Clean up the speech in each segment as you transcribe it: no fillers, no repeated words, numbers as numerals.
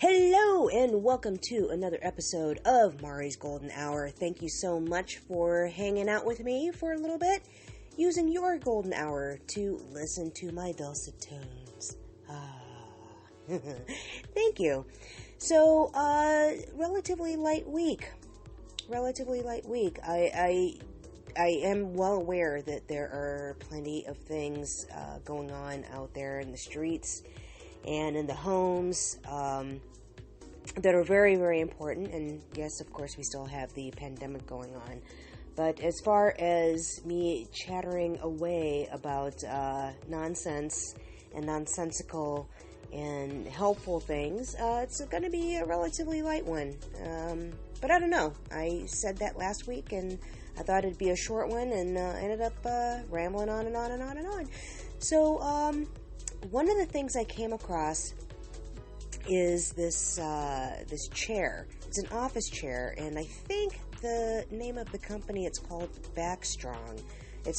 Hello and welcome to another episode of Mari's Golden Hour. Thank you so much for hanging out with me for a little bit, using your golden hour to listen to my dulcet tones. Thank you. So, relatively light week. I am well aware that there are plenty of things going on out there in the streets and in the homes that are very, very important. And yes, of course, we still have the pandemic going on. But as far as me chattering away about nonsense and nonsensical and helpful things, it's going to be a relatively light one. But I don't know. I said that last week, and I thought it'd be a short one, and ended up rambling on and on and on and on. So, one of the things I came across is this chair. It's an office chair, and I think the name of the company, it's called Backstrong.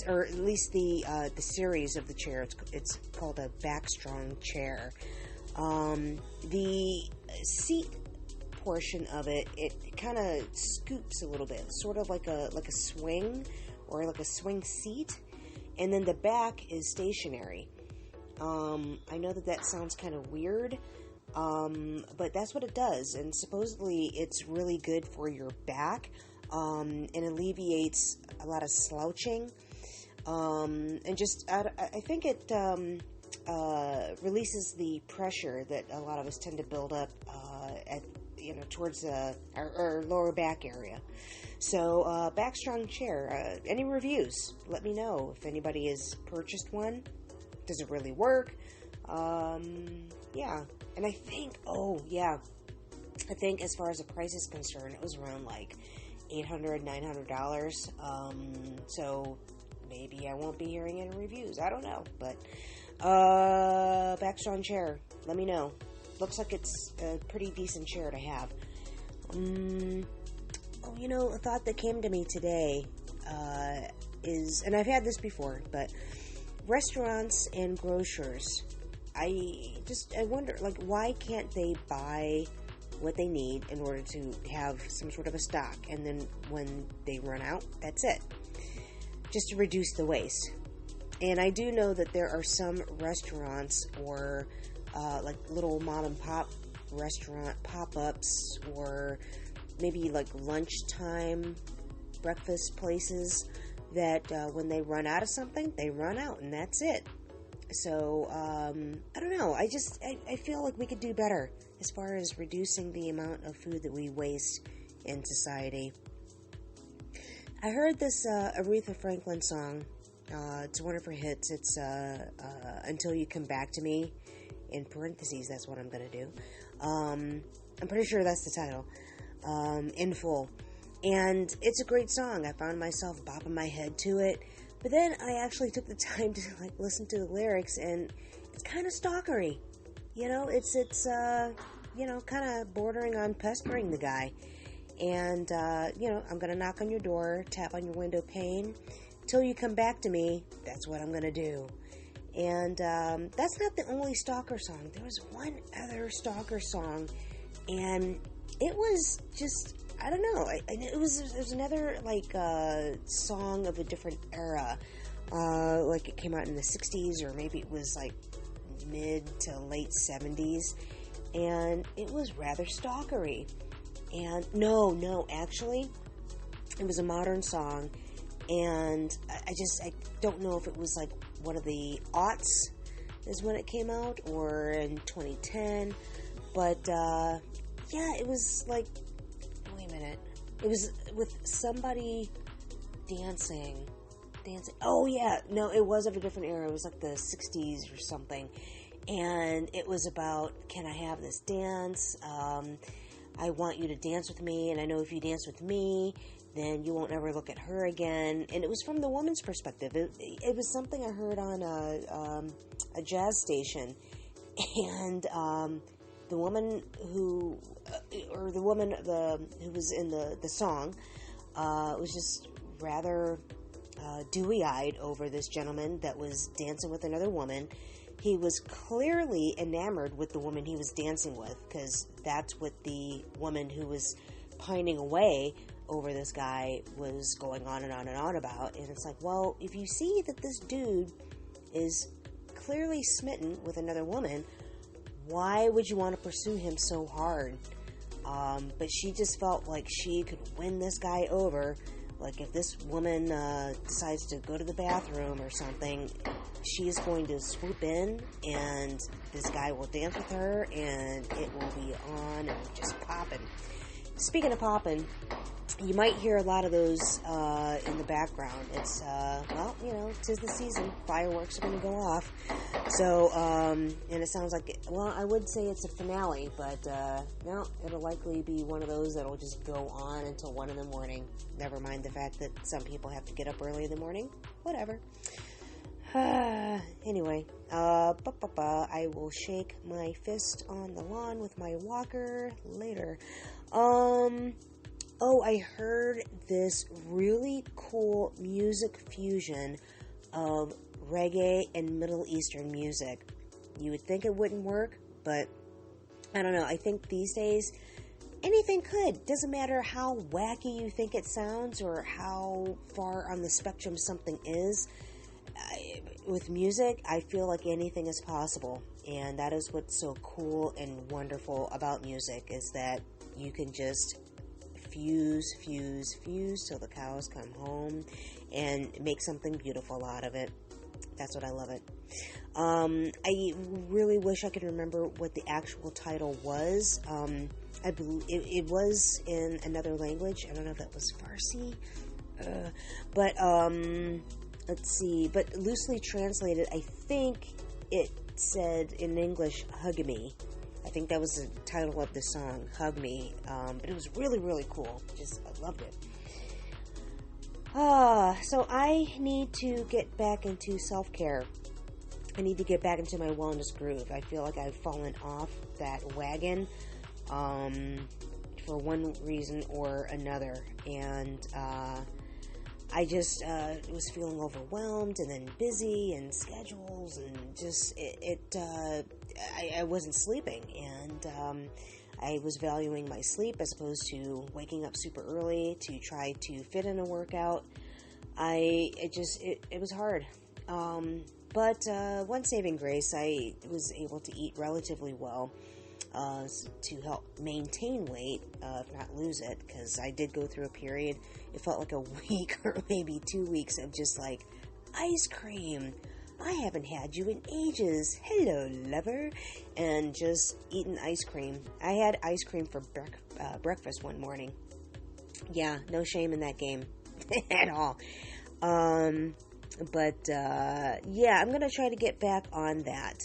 Or at least the series of the chair. It's called a Backstrong chair. The seat portion of it kind of scoops a little bit, sort of like a swing or like a swing seat, and then the back is stationary. I know that sounds kind of weird, but that's what it does, and supposedly it's really good for your back, and alleviates a lot of slouching, and just, I think it releases the pressure that a lot of us tend to build up towards our lower back area. So, Backstrong chair. Any reviews? Let me know if anybody has purchased one. Does it really work? Yeah. And I think as far as the price is concerned, it was around like $800, $900. So maybe I won't be hearing any reviews. I don't know. But Backstrong chair, let me know. Looks like it's a pretty decent chair to have. A thought that came to me today is, and I've had this before, but restaurants and grocers, I wonder, why can't they buy what they need in order to have some sort of a stock, and then when they run out, that's it, just to reduce the waste. And I do know that there are some restaurants or little mom and pop restaurant pop-ups, or maybe like lunchtime breakfast places that when they run out of something, they run out, and that's it. So, I don't know. I feel like we could do better as far as reducing the amount of food that we waste in society. I heard this Aretha Franklin song. It's one of her hits. It's Until You Come Back to Me. In parentheses, that's what I'm going to do. I'm pretty sure that's the title. In full. And it's a great song. I found myself bopping my head to it. But then I actually took the time to listen to the lyrics, and it's kind of stalkery. It's kind of bordering on pestering the guy. And, I'm going to knock on your door, tap on your window pane. Till you come back to me, that's what I'm going to do. And that's not the only stalker song. There was one other stalker song, and it was just, I don't know. It was another song of a different era. It came out in the 60s, or maybe it was mid to late 70s, and it was rather stalkery. And no, actually, it was a modern song, and I don't know if it was one of the aughts is when it came out, or in 2010, but it was wait a minute, it was with somebody dancing. Oh yeah, no, it was of a different era. It was like the 60s or something, and it was about, can I have this dance? I want you to dance with me, and I know if you dance with me, then you won't ever look at her again. And it was from the woman's perspective. It was something I heard on a jazz station, and the woman who was in the song was just rather dewy-eyed over this gentleman that was dancing with another woman. he was clearly enamored with the woman he was dancing with, because that's what the woman who was pining away over this guy was going on and on and on about. And it's like, well, if you see that this dude is clearly smitten with another woman, why would you want to pursue him so hard? But she just felt like she could win this guy over. Like, if this woman decides to go to the bathroom or something, she is going to swoop in, and this guy will dance with her, and it will be on and just popping. Speaking of popping, you might hear a lot of those in the background. It's, well, you know, 'tis the season. Fireworks are going to go off. So, and it sounds like, well, I would say it's a finale, but, no, it'll likely be one of those that'll just go on until 1 in the morning. Never mind the fact that some people have to get up early in the morning. Whatever. Anyway, I will shake my fist on the lawn with my walker later. Oh, I heard this really cool music fusion of reggae and Middle Eastern music. You would think it wouldn't work, but I don't know. I think these days, anything could. Doesn't matter how wacky you think it sounds or how far on the spectrum something is. With music, I feel like anything is possible. And that is what's so cool and wonderful about music, is that you can just fuse till the cows come home and make something beautiful out of it. That's what I love it. I really wish I could remember what the actual title was. I believe it was in another language. I don't know if that was Farsi. But let's see. But loosely translated, I think it said in English, "Hug Me." I think that was the title of the song, "Hug Me." But it was really, really cool. I loved it. So I need to get back into self-care. I need to get back into my wellness groove. I feel like I've fallen off that wagon, for one reason or another. And, I just, was feeling overwhelmed and then busy and schedules and just, I wasn't sleeping, and, I was valuing my sleep as opposed to waking up super early to try to fit in a workout. It was hard. But one saving grace, I was able to eat relatively well, to help maintain weight, if not lose it, because I did go through a period, it felt like a week or maybe 2 weeks of just like, ice cream. I haven't had you in ages. Hello, lover. And just eating ice cream. I had ice cream for breakfast one morning. Yeah, no shame in that game at all. But yeah, I'm going to try to get back on that.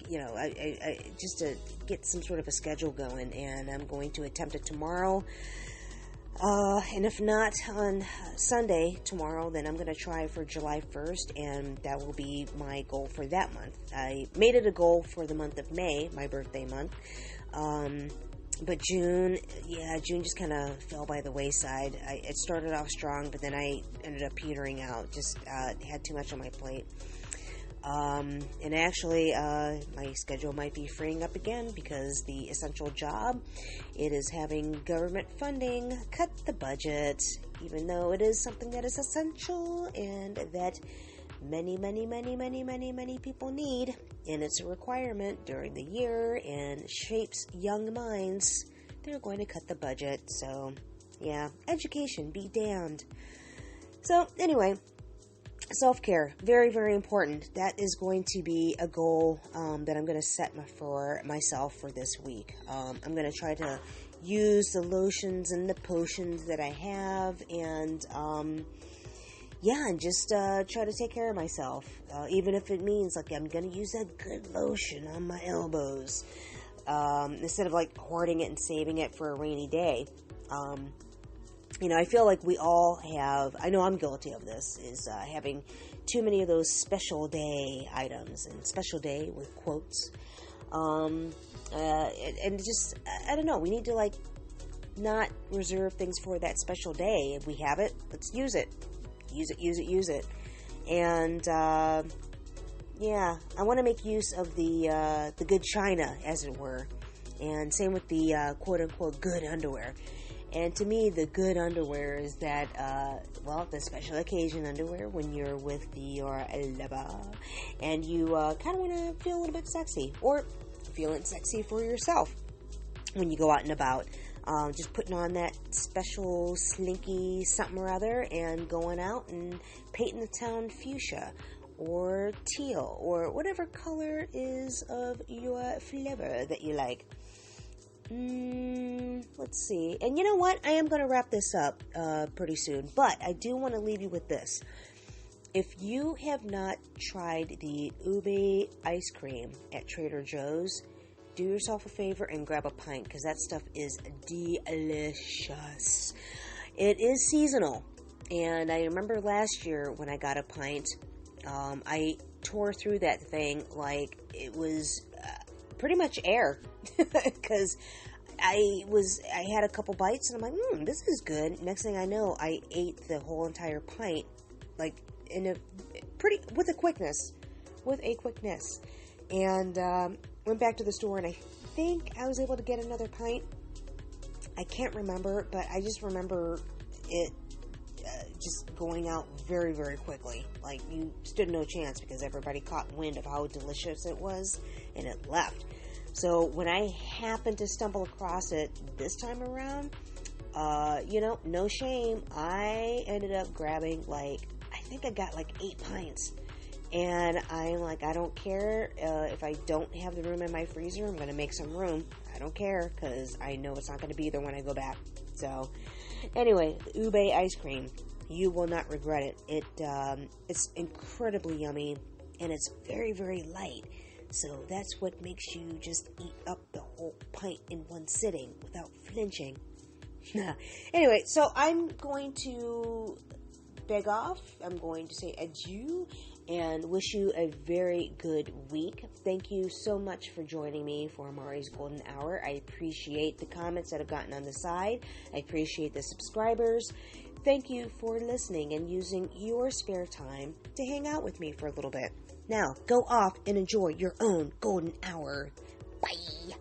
You know, I just to get some sort of a schedule going, and I'm going to attempt it tomorrow. And if not on Sunday tomorrow, then I'm going to try for July 1st, and that will be my goal for that month. I made it a goal for the month of May, my birthday month. But June just kind of fell by the wayside. It started off strong, but then I ended up petering out. Just had too much on my plate. And actually, my schedule might be freeing up again because the essential job, it is having government funding cut the budget, even though it is something that is essential and that many people need, and it's a requirement during the year and shapes young minds. They're going to cut the budget, so yeah, education be damned. So anyway, self-care, very, very important. That is going to be a goal that I'm going to set for myself for this week. I'm going to try to use the lotions and the potions that I have, and and just try to take care of myself, even if it means like I'm going to use that good lotion on my elbows, instead of like hoarding it and saving it for a rainy day. You know, I feel like we all have, I know I'm guilty of this, is having too many of those special day items, and special day with quotes. And just, I don't know, we need to like not reserve things for that special day. If we have it, let's use it. Use it. And, Yeah, I want to make use of the good china, as it were, and same with the quote unquote good underwear. And to me, the good underwear is that, well, the special occasion underwear when you're with your lover and you kind of want to feel a little bit sexy, or feeling sexy for yourself when you go out and about. Just putting on that special slinky something or other and going out and painting the town fuchsia or teal or whatever color is of your flavor that you like. Let's see. And you know what? I am going to wrap this up pretty soon, but I do want to leave you with this. If you have not tried the ube ice cream at Trader Joe's, do yourself a favor and grab a pint, because that stuff is delicious. It is seasonal, and I remember last year when I got a pint, I tore through that thing like it was pretty much air, because I had a couple bites and I'm like, this is good. Next thing I know, I ate the whole entire pint, like with a quickness, and went back to the store, and I think I was able to get another pint. I can't remember, but I just remember it just going out very, very quickly. Like, you stood no chance because everybody caught wind of how delicious it was, and it left. So when I happened to stumble across it this time around, no shame, I ended up grabbing, I think I got 8 pints. And I'm like, I don't care if I don't have the room in my freezer. I'm going to make some room. I don't care, because I know it's not going to be there when I go back. So, anyway, the ube ice cream. You will not regret it. It's incredibly yummy, and it's very, very light. So that's what makes you just eat up the whole pint in one sitting without flinching. Anyway, so I'm going to beg off. I'm going to say adieu and wish you a very good week. Thank you so much for joining me for Amari's Golden Hour. I appreciate the comments that have gotten on the side. I appreciate the subscribers. Thank you for listening and using your spare time to hang out with me for a little bit. Now, go off and enjoy your own golden hour. Bye.